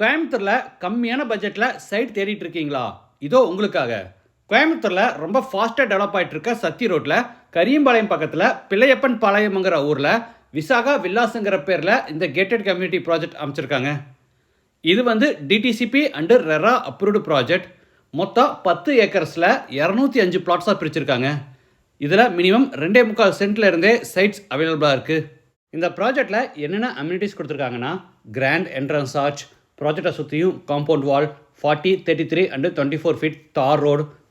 கோயம்புத்தூர்ல கம்மியான பட்ஜெட்ல சைட் தேடிட்டு இருக்கீங்களா? இதோ உங்களுக்காக. கோயம்புத்தூர்ல ரொம்ப ஃபாஸ்டா டெவலப் ஆயிட்டு இருக்க சத்தி ரோட்ல கரியம்பாளையம் பக்கத்துல பிள்ளையப்பன் பாளையம்ங்கிற ஊர்ல விசாகா வில்லாஸ்ங்கிற பேர்ல இந்த கேட்டட் கம்யூனிட்டி ப்ராஜெக்ட் அமைச்சிருக்காங்க. இது வந்து DTCP and RERA approved project. மொத்தம் 10 ஏக்கர்ஸ்ல 205 பிளாட்ஸாக பிரிச்சிருக்காங்க. இதில் மினிமம் 2.25 சென்ட்ல இருந்தே சைட்ஸ் அவைலபிளாக இருக்குது. இந்த ப்ராஜெக்டில் என்னென்ன அம்யூனிட்டிஸ் கொடுத்துருக்காங்கன்னா, கிராண்ட் என்ட்ரன்ஸ் ஆர்ச், ப்ராஜெக்டை சுற்றியும் காம்பவுண்ட் வால், 40, 33 அண்ட் 24 ஃபீட் தார்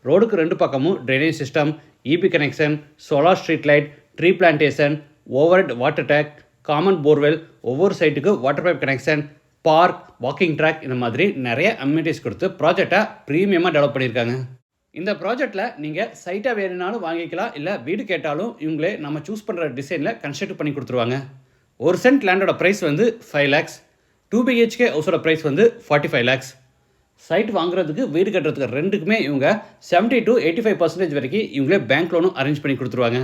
ரோடுக்கு 2 பக்கமும் drainage system, EB connection, solar street light, tree plantation, overhead water tank, common borewell, ஒவ்வொரு சைட்டுக்கு water pipe connection, park, walking track, இந்த மாதிரி நிறைய அம்யூனிட்டிஸ் கொடுத்து ப்ராஜெக்டை ப்ரீமியமாக டெவலப் பண்ணியிருக்காங்க. இந்த ப்ராஜெக்டில் நீங்கள் சைட்டாக வேணுனாலும் வாங்கிக்கலாம், இல்லை வீடு கேட்டாலும் இவங்களே நம்ம சூஸ் பண்ணுற டிசைனில் கன்ஸ்ட்ரக்ட் பண்ணி கொடுத்துருவாங்க. ஒரு சென்ட் லேண்டோட ப்ரைஸ் வந்து 5 lakhs, 2 BHK ஹவுஸோட ப்ரைஸ் வந்து 45 lakhs. சைட் வாங்குறதுக்கு வீடு கட்டுறதுக்கு ரெண்டுக்குமே இவங்க 70 to 85% வரைக்கும் இவங்களே பேங்க் லோனும் அரேஞ்ச் பண்ணி கொடுத்துருவாங்க.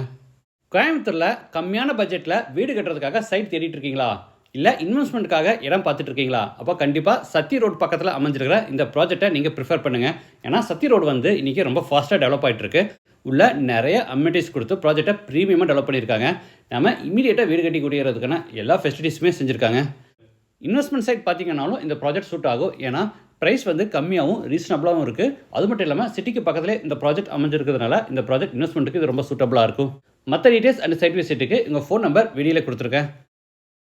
கோயம்புத்தூரில் கம்மியான பட்ஜெட்டில் வீடு கட்டுறதுக்காக சைட் தேடிட்டு இருக்கீங்களா? இல்லை இன்வெஸ்ட்மெண்ட்டுக்காக இடம் பார்த்துட்டு இருக்கீங்களா? அப்போ கண்டிப்பாக சத்தி ரோடு பக்கத்தில் அமைஞ்சிருக்கிற இந்த ப்ராஜெக்டை நீங்கள் ப்ரிஃபர் பண்ணுங்கள். ஏன்னா சத்தி ரோடு வந்து இன்றைக்கி ரொம்ப ஃபாஸ்ட்டாக டெவலப் ஆகிட்டு இருக்கு. உள்ள நிறைய அம்யூனிட்டிஸ் கொடுத்து ப்ராஜெக்டை ப்ரீமியமாக டெவலப் பண்ணியிருக்காங்க. நம்ம இமீடியட்டாக வீடு கட்டி குடியேறதுக்கான எல்லா ஃபெசிலிட்டிஸுமே செஞ்சுருக்காங்க. இன்வெஸ்ட்மெண்ட் சைட் பார்த்தீங்கன்னாலும் இந்த ப்ராஜெக்ட் சூட் ஆகும். ஏன்னா ப்ரைஸ் வந்து கம்மியாகவும் ரீசனபிளாகவும் இருக்குது. அது மட்டும் இல்லாமல் சிட்டிக்கு பக்கத்திலே இந்த ப்ராஜெக்ட் அமைஞ்சிருக்கிறதுனால இந்த ப்ராஜெக்ட் இன்வெஸ்ட்மெண்ட்டுக்கு இது ரொம்ப சூட்டபுளாக இருக்கும். மற்ற டீட்டெயில்ஸ் அண்ட் சைட் விசிட்டுக்கு உங்கள் ஃபோன் நம்பர் வீடியோவில் கொடுத்துருக்கேன்.